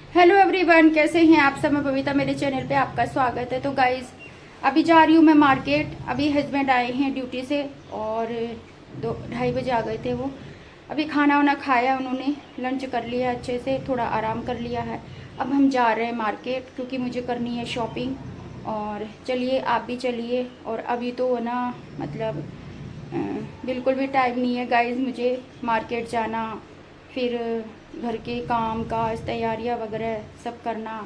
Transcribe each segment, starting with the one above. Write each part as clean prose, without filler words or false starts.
Hello everyone, कैसे हैं आप सब। मैं बबीता, मेरे चैनल पे आपका स्वागत है। तो गाइज़, अभी जा रही हूँ मैं मार्केट। अभी हस्बैंड आए हैं ड्यूटी से और 2-2:30 बजे आ गए थे वो। अभी खाना वाना खाया उन्होंने, लंच कर लिया अच्छे से, थोड़ा आराम कर लिया है। अब हम जा रहे हैं मार्केट क्योंकि मुझे करनी है शॉपिंग। और चलिए आप भी चलिए। और अभी तो ना मतलब अ, बिल्कुल भी टाइम नहीं है गाइज़ मुझे मार्केट जाना, फिर घर के काम काज तैयारियां वगैरह सब करना,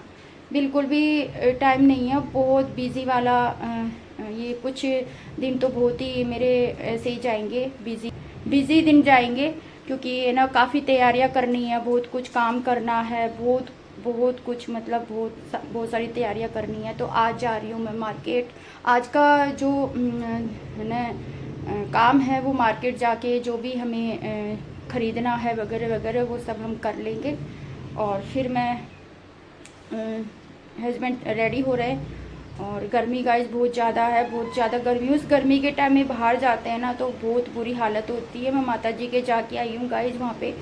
बिल्कुल भी टाइम नहीं है। बहुत बिज़ी वाला ये कुछ दिन तो बहुत ही मेरे ऐसे ही जाएंगे, बिज़ी बिज़ी दिन जाएंगे। क्योंकि ये ना काफ़ी तैयारियां करनी है, बहुत कुछ काम करना है, बहुत बहुत कुछ मतलब बहुत सारी तैयारियां करनी है। तो आज जा रही हूँ मैं मार्केट। आज का जो है ना काम है वो मार्केट जाके जो भी हमें ख़रीदना है वगैरह वगैरह वो सब हम कर लेंगे। और फिर मैं हस्बैंड रेडी हो रहे हैं। और गर्मी गाइस बहुत ज़्यादा है, बहुत ज़्यादा गर्मी। उस गर्मी के टाइम में बाहर जाते हैं ना तो बहुत बुरी हालत होती है। मैं माता जी के जाके आई हूँ गाइस, वहाँ पे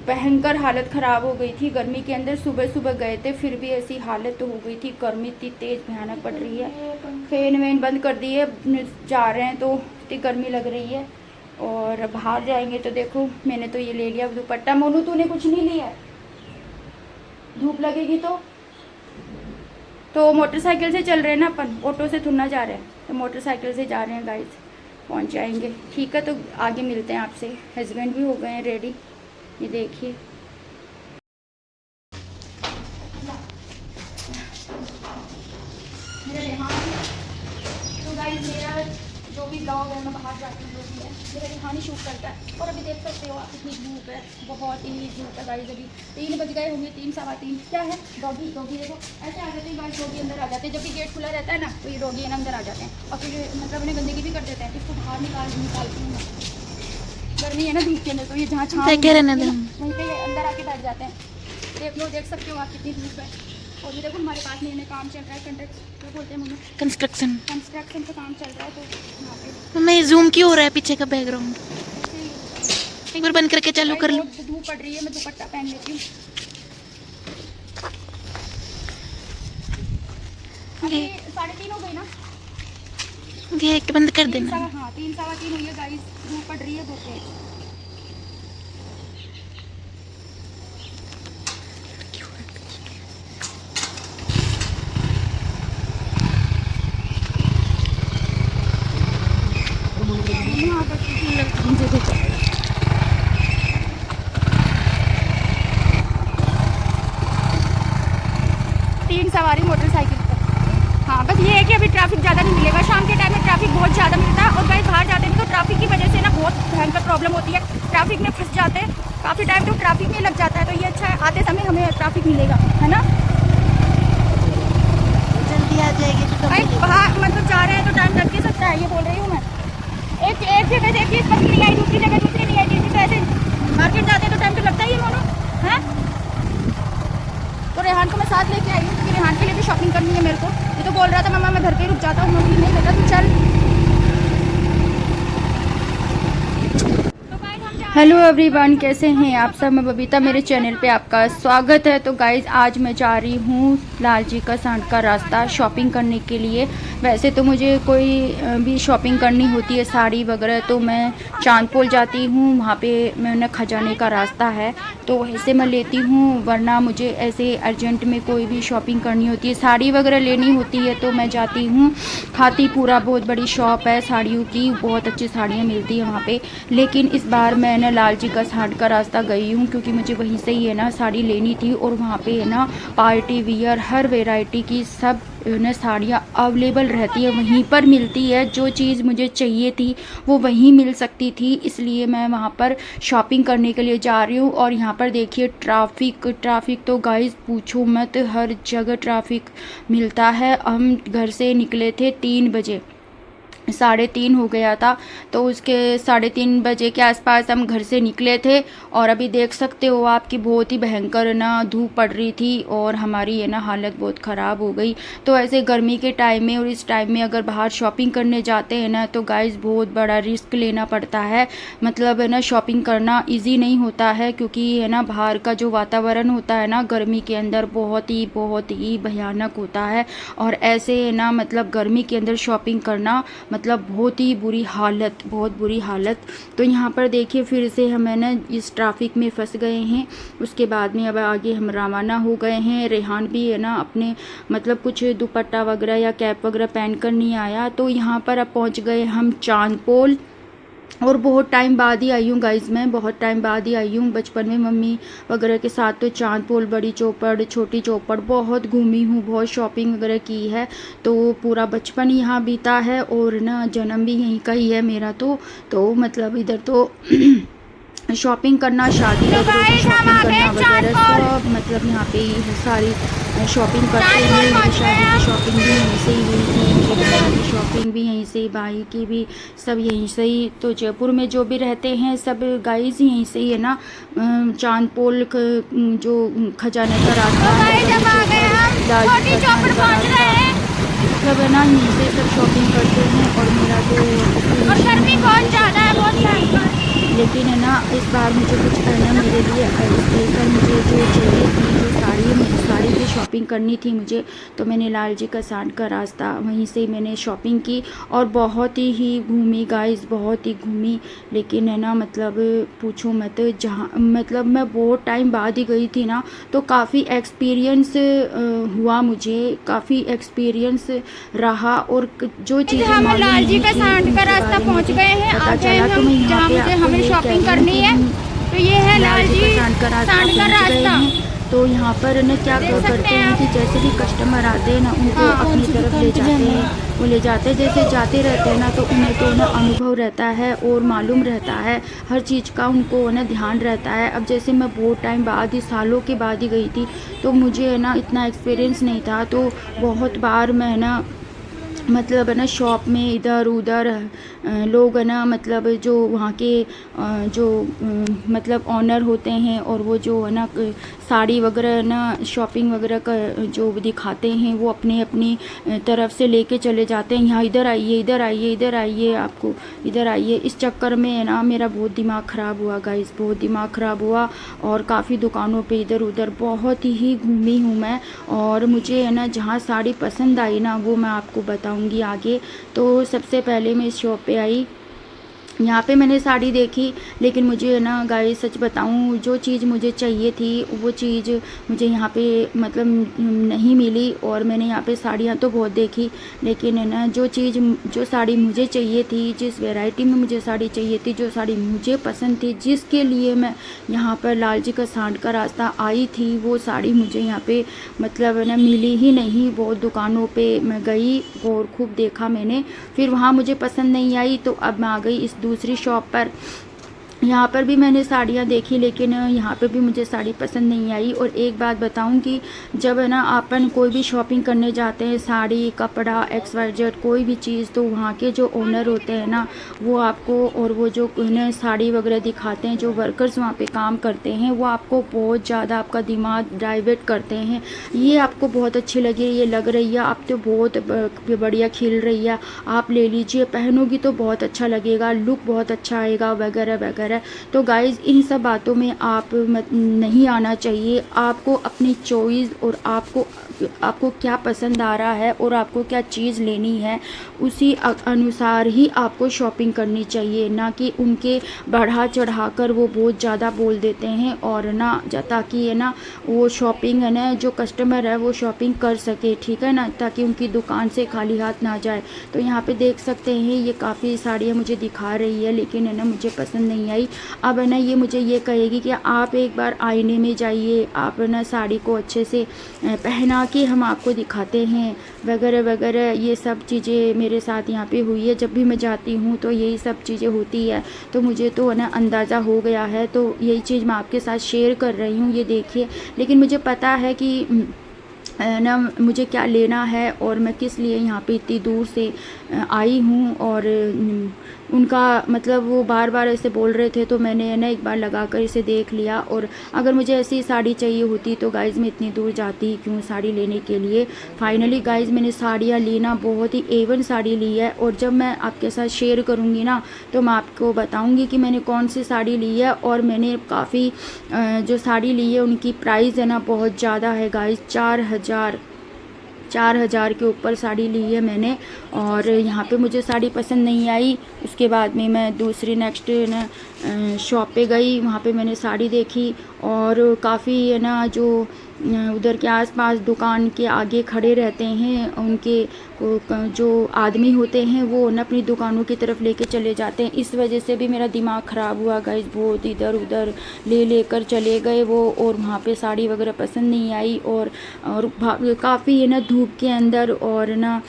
भयंकर हालत ख़राब हो गई थी गर्मी के अंदर। सुबह सुबह गए थे फिर भी ऐसी हालत हो गई थी, गर्मी इतनी तेज़ भयानक पड़ रही है। फैन वैन बंद कर दिए, जा रहे हैं तो इतनी गर्मी लग रही है। और बाहर जाएंगे तो देखो, मैंने तो ये ले लिया दुपट्टा। मोनू तूने कुछ नहीं लिया है, धूप लगेगी तो मोटरसाइकिल से चल रहे हैं ना अपन, ऑटो से थोड़ा ना जा रहे हैं। तो मोटरसाइकिल से जा रहे हैं गाइस, पहुंच जाएंगे। ठीक है, तो आगे मिलते हैं आपसे। हस्बैंड भी हो गए हैं रेडी, ये देखिए। मेरा रेहान, तो गाइस मेरा जो भी ब्लॉग है मैं बाहर जाती हूँ जो भी है मेरा रेहान ही शूट करता है। और अभी देख सकते हो आप कितनी धूप है, बहुत ही धूप है गाइस। अभी 3 बज गए होंगे, 3 सवा 3। क्या है, डॉगी डॉगी देखो ऐसे आ जाते हैं गाइस, डॉगी अंदर आ जाते हैं। जब भी गेट खुला रहता है ना तो ये डॉगी ना अंदर आ जाते हैं और फिर मतलब उन्हें गंदगी भी कर देते हैं। इसको बाहर निकालती हूँ मैं। गर्मी है ना धूप के अंदर, तो ये जहाँ छाँव वहीं पे अंदर आके बैठ जाते हैं। देख सकते हो आप कितनी धूप है। और ये देखो हमारे पास में काम चल रहा है, क्या बोलते हैं मम्मी, कंस्ट्रक्शन का काम चल रहा है। तो यहाँ पे मैं जूम क्यों हो रहा है पीछे का बैकग्राउंड। ऐसे ही एक बार बंद करके चालू कर लो। बहुत धूप पड़ रही है, मैं दुपट्टा पहन लेती हूँ। अभी 3:30 हो गई ना, गेट बंद कर देना। हाँ 3 सवा 3 हुई है गाइस, धूप पड़ रही है बहुत तेज। तीन सवारी मोटरसाइकिल पर। हाँ बस ये है कि अभी ट्रैफिक ज़्यादा नहीं मिलेगा, शाम के टाइम में ट्रैफिक बहुत ज़्यादा मिलता है। और गाइस बाहर जाते हैं तो ट्रैफिक की वजह से ना बहुत भयंकर प्रॉब्लम होती है, ट्रैफिक में फंस जाते हैं। काफ़ी टाइम तो ट्रैफिक में लग जाता है, तो ये अच्छा है आते समय हमें ट्रैफिक मिलेगा, है ना। जल्दी आ जाएगी तो भाई बाहर मतलब जा रहे हैं तो टाइम लग ही सकता है, ये बोल रही हूँ मैं। एक जगह से एक चीज़ पसंद नहीं आई, दूसरी जगह दूसरी नहीं आई, तीसरी। तो ऐसे मार्केट जाते हैं तो टाइम तो लगता ही है मोनू, है। तो रेहान को मैं साथ लेके आई हूँ क्योंकि रेहान के लिए भी शॉपिंग करनी है मेरे को। ये तो बोल रहा था मम्मा मैं घर पे ही रुक जाता हूँ, मम्मी नहीं कहता तू चल। हेलो एवरीवन, कैसे हैं आप सब। मैं बबीता, मेरे चैनल पे आपका स्वागत है। तो गाइज़ आज मैं जा रही हूँ लाल जी का सांड का रास्ता शॉपिंग करने के लिए। वैसे तो मुझे कोई भी शॉपिंग करनी होती है साड़ी वगैरह तो मैं चांदपोल जाती हूँ, वहाँ पे मैंने खजाने का रास्ता है तो वहीं से मैं लेती हूँ। वरना मुझे ऐसे अर्जेंट में कोई भी शॉपिंग करनी होती है, साड़ी वगैरह लेनी होती है तो मैं जाती हूँ खातीपुरा। बहुत बड़ी शॉप है साड़ियों की, बहुत अच्छी साड़ियाँ मिलती है वहाँ पे। लेकिन इस बार मैं ना लाल जी का सांड का रास्ता गई हूँ क्योंकि मुझे वहीं से ही है ना साड़ी लेनी थी। और वहाँ पे है ना पार्टी वियर हर वैरायटी की सब ना साड़ियाँ अवेलेबल रहती है, वहीं पर मिलती है। जो चीज़ मुझे चाहिए थी वो वहीं मिल सकती थी, इसलिए मैं वहाँ पर शॉपिंग करने के लिए जा रही हूँ। और यहाँ पर देखिए ट्रैफिक तो गाइस पूछो मत, हर जगह ट्रैफिक मिलता है। हम घर से निकले थे 3 बजे, 3:30 हो गया था। तो उसके 3:30 बजे के आसपास हम घर से निकले थे और अभी देख सकते हो आप कि बहुत ही भयंकर ना धूप पड़ रही थी और हमारी है ना हालत बहुत ख़राब हो गई। तो ऐसे गर्मी के टाइम में और इस टाइम में अगर बाहर शॉपिंग करने जाते हैं ना तो गाइस बहुत बड़ा रिस्क लेना पड़ता है। मतलब है ना शॉपिंग करना ईजी नहीं होता है, क्योंकि है ना बाहर का जो वातावरण होता है ना गर्मी के अंदर बहुत ही भयानक होता है। और ऐसे है ना मतलब गर्मी के अंदर शॉपिंग करना मतलब बहुत ही बुरी हालत, बहुत बुरी हालत। तो यहाँ पर देखिए फिर से हम है ना इस ट्रैफिक में फंस गए हैं। उसके बाद में अब आगे हम रवाना हो गए हैं। रेहान भी है ना अपने मतलब कुछ दुपट्टा वगैरह या कैप वगैरह पहन कर नहीं आया। तो यहाँ पर अब पहुँच गए हम चांदपोल, और बहुत टाइम बाद ही आई हूँ गाइज़, मैं बहुत टाइम बाद ही आई हूँ। बचपन में मम्मी वगैरह के साथ तो चांदपोल, बड़ी चौपड़, छोटी चौपड़ बहुत घूमी हूँ, बहुत शॉपिंग वगैरह की है। तो पूरा बचपन यहाँ बीता है और ना जन्म भी यहीं का ही है मेरा। तो मतलब इधर तो शॉपिंग करना, शादी वगैरह की शॉपिंग करना वगैरह सब मतलब यहाँ पे ही है। सारी शॉपिंग करते हैं। मेरी शादी की शॉपिंग भी यहीं से ही हुई थी, मेरी बहन की शॉपिंग भी यहीं से, भाई की भी, सब यहीं से ही। तो जयपुर में जो भी रहते हैं सब गाइस यहीं से ही है ना। चांदपोल जो खजाने का रास्ता है, लाल जी का रास्ता, मतलब है ना यहीं से सब शॉपिंग करते हैं। और मेरा तो गर्मी बहुत ज़्यादा है, बहुत, लेकिन है ना इस बार मुझे कुछ करना, मेरे लिए स्पेशल मुझे जो चाहिए थी, जो साड़ी की शॉपिंग करनी थी मुझे, तो मैंने लाल जी का सांड का रास्ता वहीं से मैंने शॉपिंग की और बहुत ही घूमी गाइस, बहुत ही घूमी। लेकिन है ना मतलब पूछो मत, जहाँ मतलब मैं बहुत टाइम बाद ही गई थी ना, तो काफ़ी एक्सपीरियंस हुआ मुझे, काफ़ी एक्सपीरियंस रहा। और जो चीज़ें हम लाल जी का सांड का रास्ता पहुँच गए हैं, पता चला तो मैं यहाँ पे हमें शॉपिंग करनी है। तो ये है लाल जी का सांड का रास्ता। तो यहाँ पर ना क्या करते हैं कि जैसे भी कस्टमर आते हैं ना उनको अपनी तरफ ले जाते हैं, वो ले जाते हैं, जैसे जाते रहते हैं ना तो उन्हें तो ना अनुभव रहता है और मालूम रहता है हर चीज़ का, उनको ना ध्यान रहता है। अब जैसे मैं बहुत टाइम बाद ही, सालों के बाद ही गई थी, तो मुझे है ना इतना एक्सपीरियंस नहीं था। तो बहुत बार मैं ना मतलब है ना शॉप में इधर उधर लोग है ना मतलब जो वहाँ के जो मतलब ऑनर होते हैं और वो जो है ना साड़ी वगैरह ना शॉपिंग वगैरह का जो दिखाते हैं, वो अपने अपनी तरफ से लेके चले जाते हैं, यहाँ इधर आइए, इधर आइए, इधर आइए, आपको इधर आइए। इस चक्कर में है ना मेरा बहुत दिमाग ख़राब हुआ गाइस, बहुत दिमाग ख़राब हुआ। और काफ़ी दुकानों पे इधर उधर बहुत ही घूमी हूँ मैं। और मुझे है ना जहाँ साड़ी पसंद आई ना वो मैं आपको बताऊँगी आगे। तो सबसे पहले मैं इस शॉप पे आई, यहाँ पे मैंने साड़ी देखी, लेकिन मुझे है ना गाइस सच बताऊँ, जो चीज़ मुझे चाहिए थी वो चीज़ मुझे यहाँ पे मतलब नहीं मिली। और मैंने यहाँ पे साड़ियाँ तो बहुत देखी, लेकिन है ना जो साड़ी मुझे चाहिए थी, जिस वैरायटी में मुझे साड़ी चाहिए थी, जो साड़ी मुझे पसंद थी, जिसके लिए मैं यहाँ पर लाल जी का सांड का रास्ता आई थी, वो साड़ी मुझे यहाँ पे मतलब है ना मिली ही नहीं। बहुत दुकानों पे मैं गई और खूब देखा मैंने, फिर वहाँ मुझे पसंद नहीं आई, तो अब मैं आ गई इस दूसरी शॉप पर। यहाँ पर भी मैंने साड़ियाँ देखी, लेकिन यहाँ पे भी मुझे साड़ी पसंद नहीं आई। और एक बात बताऊँ कि जब है ना अपन कोई भी शॉपिंग करने जाते हैं, साड़ी, कपड़ा, XYZ कोई भी चीज़, तो वहाँ के जो ओनर होते हैं ना वो आपको, और वो जो उन्हें साड़ी वगैरह दिखाते हैं, जो वर्कर्स वहाँ पे काम करते हैं, वो आपको बहुत ज़्यादा आपका दिमाग डाइवर्ट करते हैं। ये आपको बहुत अच्छी लगी, ये लग रही है, आप तो बहुत बढ़िया खिल रही है, आप ले लीजिए, पहनोगी तो बहुत अच्छा लगेगा, लुक बहुत अच्छा आएगा वगैरह वगैरह। तो गाइज़ इन सब बातों में आप नहीं आना चाहिए। आपको अपनी चॉइस और आपको क्या पसंद आ रहा है और आपको क्या चीज़ लेनी है, उसी अनुसार ही आपको शॉपिंग करनी चाहिए, ना कि उनके बढ़ा चढ़ा कर वो बहुत ज़्यादा बोल देते हैं। और ना ताकि है ना वो शॉपिंग है ना, जो कस्टमर है वो शॉपिंग कर सके, ठीक है ना, ताकि उनकी दुकान से खाली हाथ ना जाए। तो यहाँ पे देख सकते हैं ये काफ़ी साड़ियाँ मुझे दिखा रही है, लेकिन है ना मुझे पसंद नहीं आई। अब है ना ये मुझे ये कहेगी कि आप एक बार आईने में जाइए, आप है ना साड़ी को अच्छे से पहना के हम आपको दिखाते हैं वगैरह वगैरह। ये सब चीज़ें मेरे साथ यहाँ पे हुई है, जब भी मैं जाती हूँ तो यही सब चीज़ें होती है। तो मुझे तो है ना अंदाज़ा हो गया है, तो यही चीज़ मैं आपके साथ शेयर कर रही हूँ, ये देखिए। लेकिन मुझे पता है कि ना मुझे क्या लेना है और मैं किस लिए यहाँ पे इतनी दूर से आई हूँ। और उनका मतलब वो बार बार ऐसे बोल रहे थे तो मैंने ना एक बार लगा कर इसे देख लिया। और अगर मुझे ऐसी साड़ी चाहिए होती तो गाइज़ मैं इतनी दूर जाती क्यों साड़ी लेने के लिए। फाइनली गाइज़ मैंने साड़ियाँ ली ना, बहुत ही एवन साड़ी ली है। और जब मैं आपके साथ शेयर करूँगी ना तो मैं आपको बताऊँगी कि मैंने कौन सी साड़ी ली है। और मैंने काफ़ी जो साड़ी ली है उनकी प्राइस है ना बहुत ज़्यादा है गाइज़, 4,000 के ऊपर साड़ी ली है मैंने। और यहाँ पे मुझे साड़ी पसंद नहीं आई, उसके बाद में मैं दूसरी नेक्स्ट ना शॉप पे गई, वहाँ पे मैंने साड़ी देखी। और काफ़ी है ना जो उधर के आसपास दुकान के आगे खड़े रहते हैं उनके जो आदमी होते हैं वो ना अपनी दुकानों की तरफ लेके चले जाते हैं। इस वजह से भी मेरा दिमाग ख़राब हुआ गाइस, बहुत इधर उधर लेकर चले गए वो। और वहाँ पे साड़ी वगैरह पसंद नहीं आई। और काफ़ी है ना धूप के अंदर और ना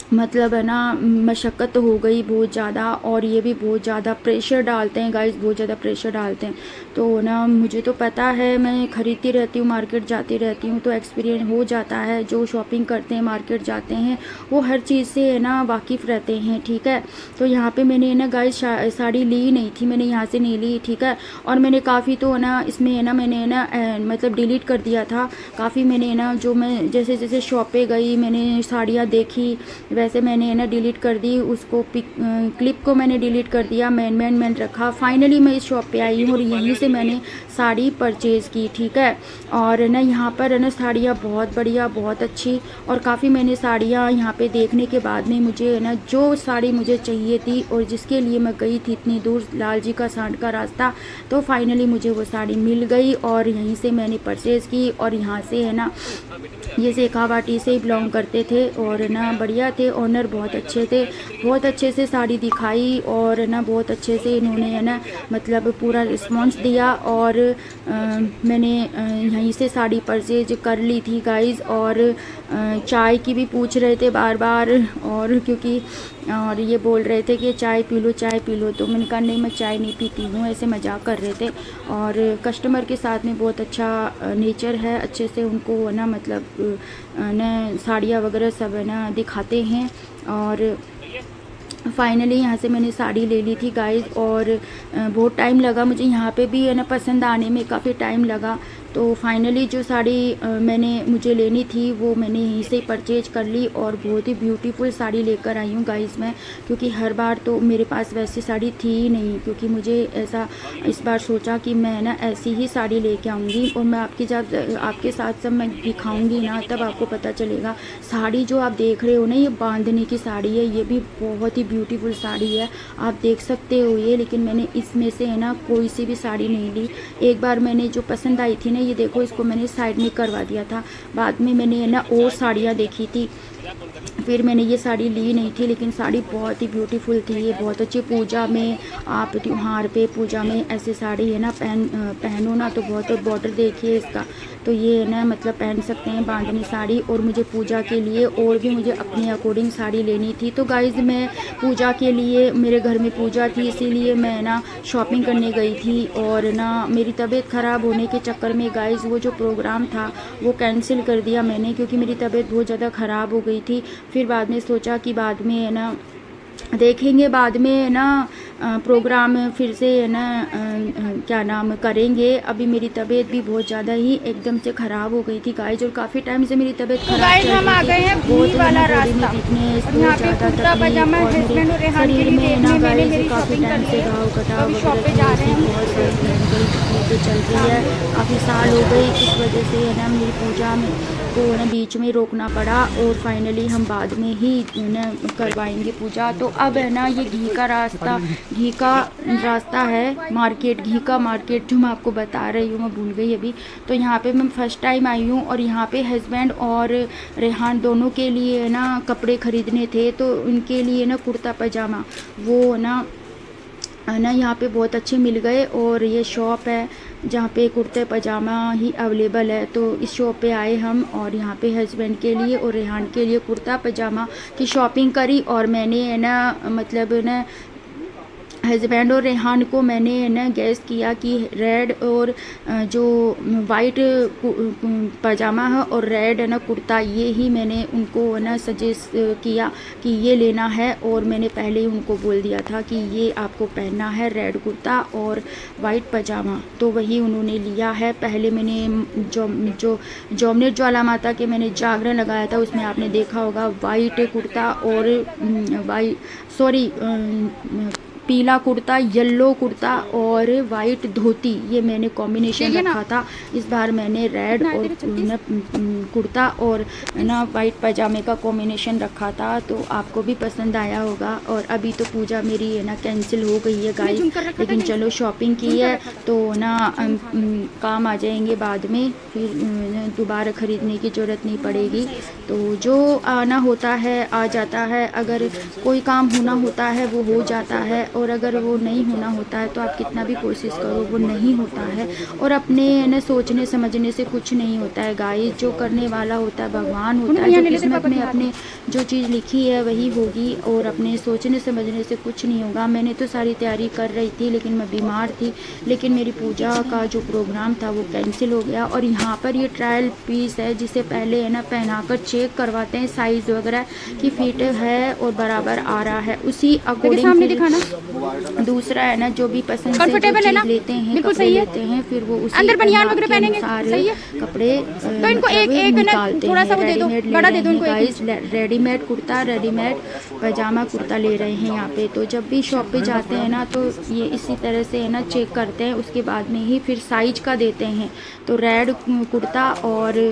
मतलब है ना मशक्क़त हो गई बहुत ज़्यादा। और ये भी बहुत ज़्यादा प्रेशर डालते हैं गाइस, बहुत ज़्यादा प्रेशर डालते हैं। तो ना मुझे तो पता है, मैं ख़रीदती रहती हूँ, मार्केट जाती रहती हूँ, तो एक्सपीरियंस हो जाता है। जो शॉपिंग करते हैं, मार्केट जाते हैं, वो हर चीज़ से है ना वाकिफ़ रहते हैं, ठीक है। तो यहाँ पे मैंने ना गाइस साड़ी ली नहीं थी, मैंने यहाँ से नहीं ली, ठीक है। और मैंने काफ़ी तो ना इसमें है ना मैंने ना मतलब डिलीट कर दिया था काफ़ी। मैंने ना जो मैं जैसे जैसे शॉप पे गई मैंने साड़ियाँ देखी वैसे मैंने ना डिलीट कर दी उसको, क्लिप को मैंने डिलीट कर दिया, मैन रखा। फाइनली मैं इस शॉप पे आई हूँ और यहीं से मैंने साड़ी परचेज़ की, ठीक है। और ना यहाँ पर है ना साड़ियाँ बहुत बढ़िया, बहुत अच्छी। और काफ़ी मैंने साड़ियाँ यहाँ पे देखने के बाद में मुझे है ना जो साड़ी मुझे चाहिए थी और जिसके लिए मैं गई थी इतनी दूर, लाल जी का सांड का रास्ता, तो फाइनली मुझे वो साड़ी मिल गई और यहीं से मैंने परचेज़ की। और यहाँ से है ना ये शेखावाटी से ही बिलोंग करते थे और ना बढ़िया थे, ओनर बहुत अच्छे थे, बहुत अच्छे से साड़ी दिखाई और ना बहुत अच्छे से इन्होंने है ना मतलब पूरा रिस्पॉन्स दिया। और मैंने यहीं से साड़ी परचेज कर ली थी गाइज़। और चाय की भी पूछ रहे थे बार बार, और क्योंकि और ये बोल रहे थे कि चाय पी लो, चाय पी लो, तो मैंने कहा नहीं मैं चाय नहीं पीती हूँ, ऐसे मजाक कर रहे थे। और कस्टमर के साथ में बहुत अच्छा नेचर है, अच्छे से उनको है ना मतलब ना साड़ियाँ वगैरह सब है ना दिखाते हैं। और फाइनली यहाँ से मैंने साड़ी ले ली थी गाइज़। और बहुत टाइम लगा मुझे यहाँ पे भी है ना पसंद आने में, काफ़ी टाइम लगा। तो फाइनली जो साड़ी मुझे लेनी थी वो मैंने यहीं से परचेज कर ली और बहुत ही ब्यूटीफुल साड़ी लेकर आई हूँ गाइज़ मैं, क्योंकि हर बार तो मेरे पास वैसी साड़ी थी ही नहीं, क्योंकि मुझे ऐसा इस बार सोचा कि मैं ना ऐसी ही साड़ी लेके आऊँगी। और मैं आपके साथ सब मैं दिखाऊँगी ना तब आपको पता चलेगा। साड़ी जो आप देख रहे हो ना ये बांधने की साड़ी है, ये भी बहुत ही ब्यूटीफुल साड़ी है, आप देख सकते हो ये। लेकिन मैंने इसमें से है ना कोई सी भी साड़ी नहीं ली। एक बार मैंने जो पसंद आई थी ना, ये देखो, इसको मैंने साइड में करवा दिया था। बाद में मैंने है ना और साड़ियाँ देखी थी, फिर मैंने ये साड़ी ली नहीं थी, लेकिन साड़ी बहुत ही ब्यूटीफुल थी। ये बहुत अच्छी पूजा में, आप त्योहार पे पूजा में ऐसी साड़ी है ना पहनो ना तो बहुत। बॉर्डर देखिए इसका, तो ये है ना मतलब पहन सकते हैं बांधनी साड़ी। और मुझे पूजा के लिए और भी मुझे अपने अकॉर्डिंग साड़ी लेनी थी। तो गाइज़ मैं पूजा के लिए, मेरे घर में पूजा थी इसीलिए मैं ना शॉपिंग करने गई थी। और ना मेरी तबीयत ख़राब होने के चक्कर में गाइज़ वो जो प्रोग्राम था वो कैंसिल कर दिया मैंने, क्योंकि मेरी तबीयत बहुत ज़्यादा ख़राब हो गई थी। फिर बाद में सोचा कि बाद में है ना देखेंगे, बाद में ना प्रोग्राम फिर से है ना क्या नाम करेंगे। अभी मेरी तबीयत भी बहुत ज़्यादा ही एकदम से ख़राब हो गई थी गाइज, और काफ़ी टाइम से मेरी तबीयत खराब चल हम आ गए हैं बहुत भूल वाला रास्ता। और यहाँ पे कुर्ता पजामा हस्बैंड और रेहान के लिए देखने मैंने मेरी शॉपिंग कर ली है। तो अभी शॉप पे जा रहे हैं चल रही है, काफ़ी साल हो गई, इस वजह से है ना मेरी पूजा में को ना बीच में रोकना पड़ा। और फाइनली हम बाद में ही ना करवाएंगे पूजा। तो अब है ना ये घी का रास्ता है, मार्केट, घी का मार्केट जो मैं आपको बता रही हूँ, मैं भूल गई अभी। तो यहाँ पे मैं फ़र्स्ट टाइम आई हूँ और यहाँ पे हस्बैंड और रेहान दोनों के लिए ना कपड़े ख़रीदने थे। तो उनके लिए ना कुर्ता पजामा वो ना यहाँ पे बहुत अच्छे मिल गए। और ये शॉप है जहाँ पे कुर्ते पजामा ही अवेलेबल है। तो इस शॉप पे आए हम और यहाँ पे हस्बैंड के लिए और रेहान के लिए कुर्ता पजामा की शॉपिंग करी। और मैंने है ना मतलब ना हस्बैंड और रेहान को मैंने ना गैस किया कि रेड और जो वाइट पजामा है और रेड है ना कुर्ता, ये ही मैंने उनको ना सजेस्ट किया कि ये लेना है। और मैंने पहले ही उनको बोल दिया था कि ये आपको पहनना है, रेड कुर्ता और वाइट पजामा। तो वही उन्होंने लिया है। पहले मैंने जो जौमनेर ज्वाला माता के मैंने जागरण लगाया था, उसमें आपने देखा होगा वाइट कुर्ता और पीला कुर्ता, येलो कुर्ता और वाइट धोती, ये मैंने कॉम्बिनेशन रखा था। इस बार मैंने रेड और कुर्ता और ना वाइट पजामे का कॉम्बिनेशन रखा था, तो आपको भी पसंद आया होगा। और अभी तो पूजा मेरी है ना कैंसिल हो गई है गाइस, लेकिन चलो शॉपिंग की है तो ना काम आ जाएंगे बाद में, फिर दोबारा ख़रीदने की ज़रूरत नहीं पड़ेगी। तो जो आना होता है आ जाता है, अगर कोई काम होना होता है वो हो जाता है, और अगर वो नहीं होना होता है तो आप कितना भी कोशिश करो वो नहीं होता है। और अपने न सोचने समझने से कुछ नहीं होता है गाइस, जो करने वाला होता है भगवान होता है, जो किस्मत में अपने जो चीज़ लिखी है वही होगी, और अपने सोचने समझने से कुछ नहीं होगा। मैंने तो सारी तैयारी कर रही थी, लेकिन मैं बीमार थी, लेकिन मेरी पूजा का जो प्रोग्राम था वो कैंसिल हो गया। और यहाँ पर ये ट्रायल पीस है, जिसे पहले है ना पहनाकर चेक करवाते हैं साइज़ वगैरह कि फिट है और बराबर आ रहा है, उसी अकॉर्डिंग दिखाना। दूसरा है ना जो भी पसंद से जो चीज़ लेते हैं, कपड़े लेते हैं, फिर वो उसी अंदर बनियान वगैरह पहनेंगे, सही है कपड़े तो इनको एक निकालते थोड़ा सा वो दे दो, बड़ा दे दो इनको। गाइस रेडीमेड कुर्ता, रेडीमेड पजामा कुर्ता ले रहे हैं यहाँ पे। तो जब भी शॉप पे जाते हैं ना तो ये इसी तरह से है ना चेक करते हैं, उसके बाद में ही फिर साइज का देते हैं। तो रेड कुर्ता और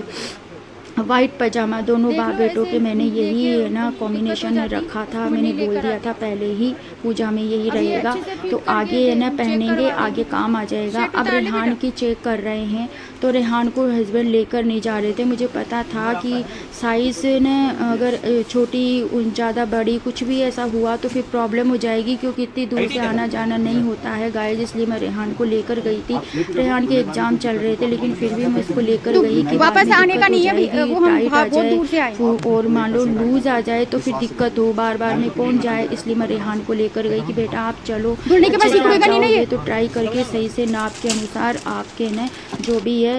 वाइट पजामा दोनों बाप बेटों के मैंने यही है ना कॉम्बिनेशन रखा था। मैंने बोल दिया था पहले ही पूजा में यही रहेगा, तो आगे है ना पहनेंगे, आगे काम आ जाएगा। अब रेहान की चेक कर रहे हैं, तो रेहान को हस्बैंड लेकर नहीं जा रहे थे। मुझे पता था कि साइज़ ने अगर छोटी ज़्यादा बड़ी कुछ भी ऐसा हुआ तो फिर प्रॉब्लम हो जाएगी, क्योंकि इतनी दूर से आना जाना नहीं होता है गाइस, इसलिए मैं रेहान को लेकर गई थी। रेहान के एग्ज़ाम चल रहे थे, लेकिन फिर भी मैं इसको लेकर गई कि वापस आने का नहीं है, वो हम बहुत दूर से आए और मान लो लूज आ जाए तो फिर दिक्कत हो, बार बार में कौन जाए, इसलिए मैं रेहान को लेकर गई कि बेटा आप चलो, तो ट्राई करके सही से नाप के अनुसार आपके न जो भी है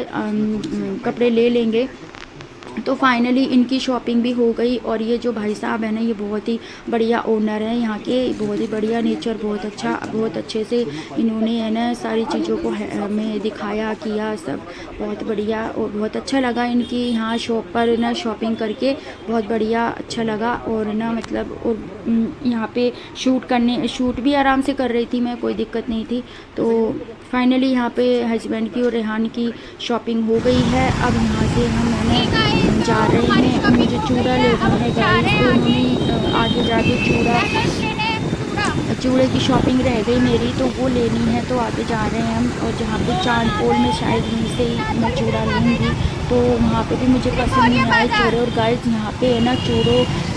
कपड़े ले लेंगे। तो फाइनली इनकी शॉपिंग भी हो गई। और ये जो भाई साहब है ना, ये बहुत ही बढ़िया ओनर है यहाँ के, बहुत ही बढ़िया नेचर, बहुत अच्छा, बहुत अच्छे से इन्होंने है ना सारी चीज़ों को हमें दिखाया किया, सब बहुत बढ़िया। और बहुत अच्छा लगा इनकी यहाँ शॉप पर ना शॉपिंग करके, बहुत बढ़िया अच्छा लगा। और ना मतलब और यहाँ पे शूट भी आराम से कर रही थी मैं, कोई दिक्कत नहीं थी। तो फाइनली यहाँ पे हस्बैंड की और रेहान की शॉपिंग हो गई है। अब यहाँ से हम जा रहे हैं, मुझे चूड़ा लेना है गाइस, तो उन्होंने आगे जाके चूड़े की शॉपिंग रह गई मेरी, तो वो लेनी है, तो आगे जा रहे हैं हम। और जहाँ पे चांदपोल में शायद वहीं से ही मैं चूड़ा लूँगी, तो वहाँ पे भी मुझे पसंद नहीं आए चूड़े। और गाइस यहाँ पे है ना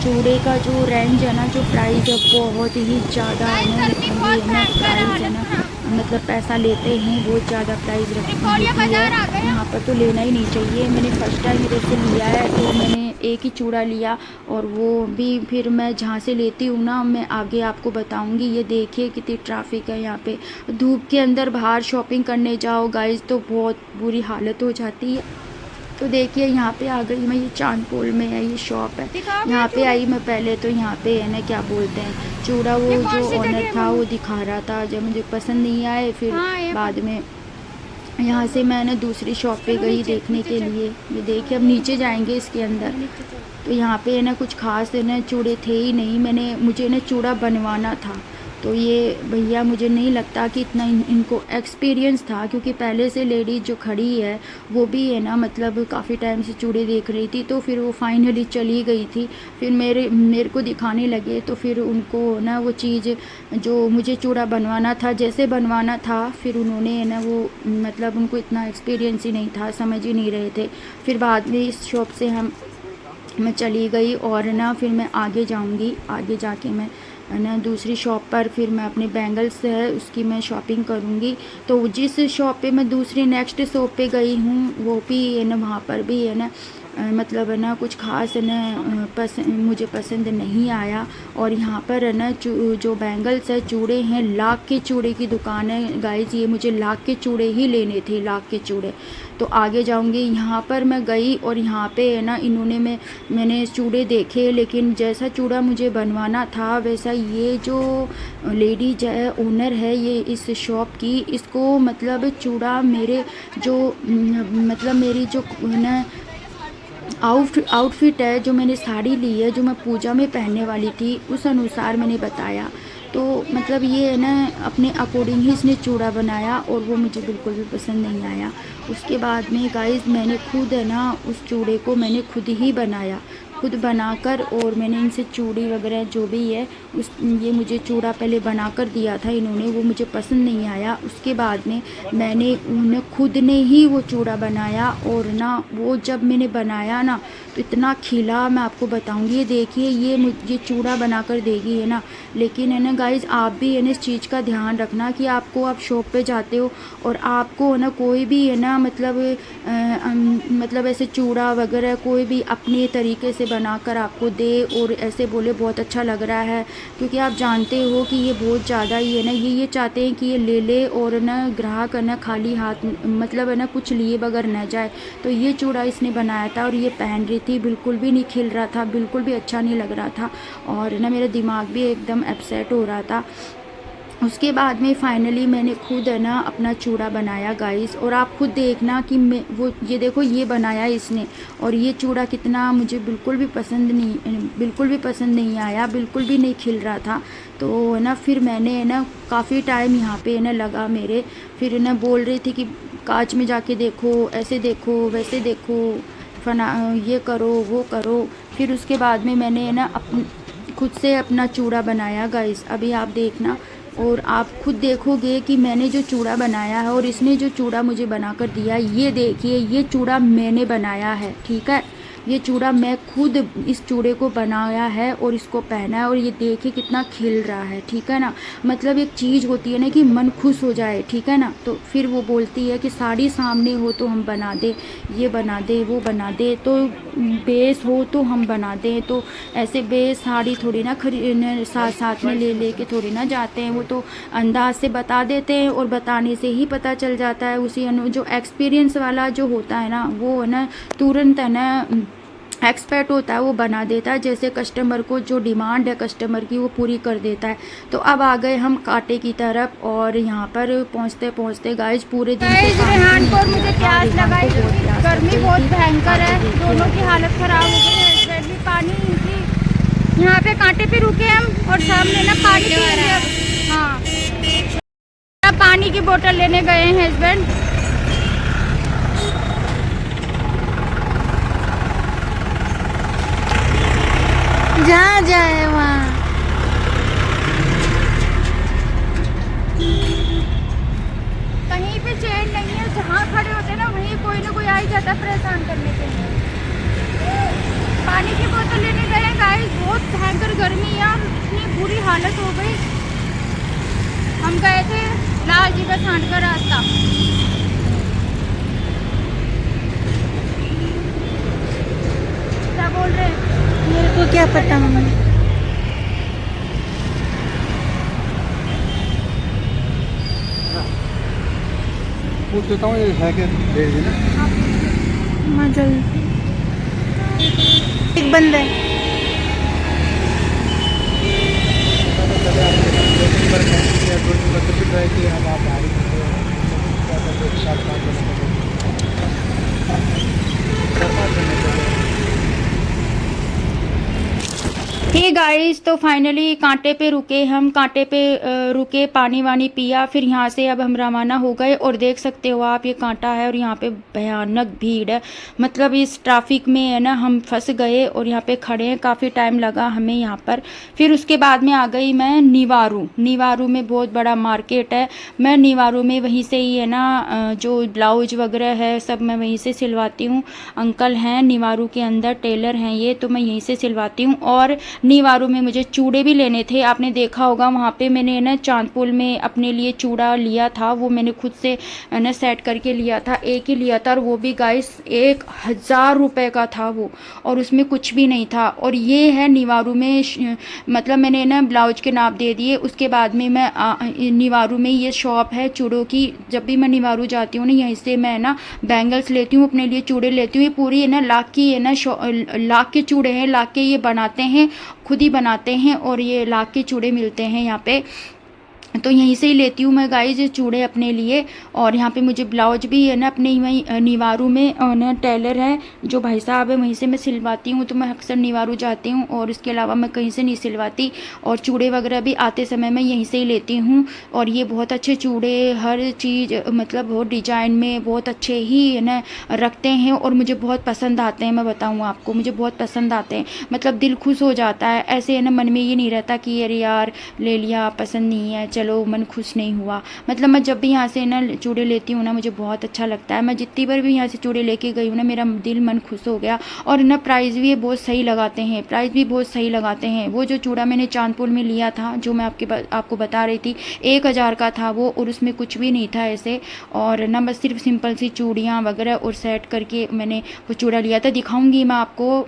चूड़े का जो रेंज है ना, जो प्राइस है बहुत ही ज़्यादा है ना, प्राइस है ना मतलब पैसा लेते हैं, बहुत ज़्यादा प्राइस रखती है यहाँ पर, तो लेना ही नहीं चाहिए। मैंने फर्स्ट टाइम मेरे से लिया है, तो मैंने एक ही चूड़ा लिया, और वो भी फिर मैं जहाँ से लेती हूँ ना, मैं आगे आपको बताऊँगी। ये देखिए कितनी ट्रैफिक है यहाँ पे, धूप के अंदर बाहर शॉपिंग करने जाओ गाइस तो बहुत बुरी हालत हो जाती है। तो देखिए यहाँ पे आ गई मैं, ये चांदपोल में है ये शॉप है, यहाँ पे आई मैं पहले। तो यहाँ पे है ना क्या बोलते हैं, चूड़ा वो जो ऑनर था वो दिखा रहा था, जब मुझे पसंद नहीं आए फिर बाद में यहाँ से मैं दूसरी शॉप पे गई देखने के लिए। ये देखिए अब नीचे जाएंगे इसके अंदर, तो यहाँ पे है ना कुछ खास है ना चूड़े थे ही नहीं। मुझे ना चूड़ा बनवाना था, तो ये भैया मुझे नहीं लगता कि इतना इनको एक्सपीरियंस था, क्योंकि पहले से लेडीज जो खड़ी है वो भी है ना मतलब काफ़ी टाइम से चूड़े देख रही थी, तो फिर वो फाइनली चली गई थी। फिर मेरे को दिखाने लगे, तो फिर उनको ना वो चीज़ जो मुझे चूड़ा बनवाना था, जैसे बनवाना था, फिर उन्होंने है ना वो मतलब उनको इतना एक्सपीरियंस ही नहीं था, समझ ही नहीं रहे थे। फिर बाद में इस शॉप से मैं चली गई, और ना फिर मैं आगे जाऊंगी, आगे जाके मैं ना दूसरी शॉप पर फिर मैं अपने बैंगल्स है उसकी मैं शॉपिंग करूंगी। तो जिस शॉप पे मैं दूसरी नेक्स्ट शॉप पे गई हूँ वो भी है ना, वहाँ पर भी है ना मतलब है ना कुछ ख़ास है ना मुझे पसंद नहीं आया। और यहाँ पर है ना जो बैंगल्स है, चूड़े हैं, लाख के चूड़े की दुकान है गाइज। ये मुझे लाख के चूड़े ही लेने थे, लाख के चूड़े। तो आगे जाऊँगी। यहाँ पर मैं गई और यहाँ पे है ना मैंने चूड़े देखे, लेकिन जैसा चूड़ा मुझे बनवाना था वैसा ये जो लेडीज है, ओनर है ये इस शॉप की, इसको मतलब चूड़ा मेरे जो मतलब मेरी जो ना आउटफिट है, जो मैंने साड़ी ली है, जो मैं पूजा में पहनने वाली थी, उस अनुसार मैंने बताया। तो मतलब ये है ना अपने अकॉर्डिंग ही इसने चूड़ा बनाया और वो मुझे बिल्कुल भी पसंद नहीं आया। उसके बाद में गाइस मैंने खुद है ना उस चूड़े को मैंने खुद ही बनाया, खुद बनाकर, और मैंने इनसे चूड़ी वगैरह जो भी है ये मुझे चूड़ा पहले बनाकर दिया था इन्होंने, वो मुझे पसंद नहीं आया। उसके बाद में मैंने उन्हें खुद ने ही वो चूड़ा बनाया और ना वो जब मैंने बनाया ना तो इतना खिला, मैं आपको बताऊंगी। ये देखिए ये मुझे चूड़ा बनाकर देगी है ना। लेकिन है ना गाइज आप भी है ना इस चीज़ का ध्यान रखना कि आप शॉप पे जाते हो और आपको है ना कोई भी है ना मतलब ऐसे चूड़ा वगैरह कोई भी अपने तरीके से बनाकर आपको दे और ऐसे बोले बहुत अच्छा लग रहा है, क्योंकि आप जानते हो कि ये बहुत ज़्यादा ही है ना ये चाहते हैं कि ये ले और ना ग्राहक है ना खाली हाथ मतलब है ना कुछ लिए बगैर न जाए। तो ये चूड़ा इसने बनाया था और ये पहन रही थी, बिल्कुल भी नहीं खिल रहा था, बिल्कुल भी अच्छा नहीं लग रहा था और ना मेरा दिमाग भी एकदम अपसेट हो रहा था। उसके बाद में फाइनली मैंने खुद है ना अपना चूड़ा बनाया गाइस, और आप खुद देखना कि ये देखो ये बनाया इसने, और ये चूड़ा कितना मुझे बिल्कुल भी पसंद नहीं आया, बिल्कुल भी नहीं खिल रहा था। तो है ना फिर मैंने है ना काफ़ी टाइम यहाँ पे है ना लगा मेरे, फिर है ना बोल रही थी कि कांच में जाके देखो, ऐसे देखो, वैसे देखो, ये करो वो करो। फिर उसके बाद में मैंने है ना खुद से अपना चूड़ा बनाया गाइस। अभी आप देखना और आप खुद देखोगे कि मैंने जो चूड़ा बनाया है और इसने जो चूड़ा मुझे बनाकर दिया, ये देखिए ये चूड़ा मैंने बनाया है, ठीक है। ये चूड़ा मैं खुद इस चूड़े को बनाया है और इसको पहना है और ये देखिए कितना खिल रहा है, ठीक है ना। मतलब एक चीज़ होती है ना कि मन खुश हो जाए, ठीक है ना। तो फिर वो बोलती है कि साड़ी सामने हो तो हम बना दे, ये बना दे, वो बना दे, तो बेस हो तो हम बना दें। तो ऐसे बेस साड़ी थोड़ी ना साथ में ले के थोड़ी ना जाते हैं, वो तो अंदाज से बता देते हैं और बताने से ही पता चल जाता है। उसी जो एक्सपीरियंस वाला जो होता है ना वो है ना तुरंत है ना एक्सपर्ट होता है, वो बना देता है। जैसे कस्टमर को जो डिमांड है कस्टमर की वो पूरी कर देता है। तो अब आ गए हम कांटे की तरफ और यहाँ पर पहुँचते पहुँचते गाइस पूरे दिन रेहानपुर मुझे प्यास लगा, गर्मी बहुत भयंकर है, दोनों की हालत ख़राब हो गई है। हस्बैंड भी पानी की यहाँ पे कांटे पे रुके हम और सामने ना पानी पी, हाँ पानी की बोतल लेने गए हैं हस्बैंड। जहाँ जाए वहाँ कहीं पे चैन नहीं है, जहाँ खड़े होते ना वहीं कोई ना कोई आ ही जाता परेशान करने के लिए। पानी की बोतल लेने गए हैं गाइस, बहुत भयंकर गर्मी है और इतनी बुरी हालत हो गई। हम गए थे लाल जी का सांड का रास्ता। क्या बोल रहे हैं? मेरे को क्या पता मम्मी। पूछ देता हूँ ये है कि दे देना। माँ जल्दी एक बंद है। हे गाइस, तो फाइनली कांटे पे रुके हम, कांटे पे रुके, पानी वानी पिया, फिर यहाँ से अब हम रवाना हो गए। और देख सकते हो आप ये कांटा है और यहाँ पे भयानक भीड़ है, मतलब इस ट्रैफिक में है ना हम फंस गए और यहाँ पे खड़े हैं, काफ़ी टाइम लगा हमें यहाँ पर। फिर उसके बाद में आ गई मैं निवारू में बहुत बड़ा मार्केट है। मैं निवारू में वहीं से ही है ना जो ब्लाउज वगैरह है सब मैं वहीं से सिलवाती हूँ। अंकल हैं निवारू के अंदर, टेलर हैं ये, तो मैं यहीं से सिलवाती हूँ। और निवारू में मुझे चूड़े भी लेने थे। आपने देखा होगा वहाँ पे मैंने ना चांदपुल में अपने लिए चूड़ा लिया था, वो मैंने खुद से ना सेट करके लिया था, एक ही लिया था और वो भी गाइस 1000 रुपये का था वो, और उसमें कुछ भी नहीं था। और ये है निवारू में मतलब मैंने ना ब्लाउज के नाप दे दिए। उसके बाद में मैं निवारू में ये शॉप है चूड़ों की। जब भी मैं निवारू जाती हूँ ना, यहीं से मैं ना बैंगल्स लेती हूँ, अपने लिए चूड़े लेती हूँ। ये पूरी है ना लाख की है ना, लाख के चूड़े हैं, लाख के ये बनाते हैं, खुद ही बनाते हैं, और ये लाख के चूड़े मिलते हैं यहाँ पे। तो यहीं से ही लेती हूँ मैं गाइस चूड़े अपने लिए। और यहाँ पे मुझे ब्लाउज भी है ना अपने वहीं निवारू में ना टेलर है जो भाई साहब है, वहीं से मैं सिलवाती हूँ। तो मैं अक्सर निवारू जाती हूँ और इसके अलावा मैं कहीं से नहीं सिलवाती। और चूड़े वगैरह भी आते समय मैं यहीं से ही लेती हूँ। और ये बहुत अच्छे चूड़े, हर चीज़ मतलब बहुत डिजाइन में बहुत अच्छे ही है ना रखते हैं, और मुझे बहुत पसंद आते हैं। मैं बताऊँ आपको, मुझे बहुत पसंद आते हैं, मतलब दिल खुश हो जाता है। ऐसे है ना मन में ये नहीं रहता कि अरे यार ले लिया पसंद नहीं है, चलो मन खुश नहीं हुआ। मतलब मैं जब भी यहाँ से ना चूड़े लेती हूँ ना, मुझे बहुत अच्छा लगता है। मैं जितनी बार भी यहाँ से चूड़े लेके गई हूँ ना, मेरा दिल मन खुश हो गया। और ना प्राइस भी बहुत सही लगाते हैं, प्राइस भी बहुत सही लगाते हैं। वो जो चूड़ा मैंने चांदपुर में लिया था, जो मैं आपको बता रही थी, 1000 का था वो, और उसमें कुछ भी नहीं था ऐसे। और ना बस सिर्फ सिंपल सी चूड़ियाँ वगैरह और सेट करके मैंने वो चूड़ा लिया था। दिखाऊंगी मैं आपको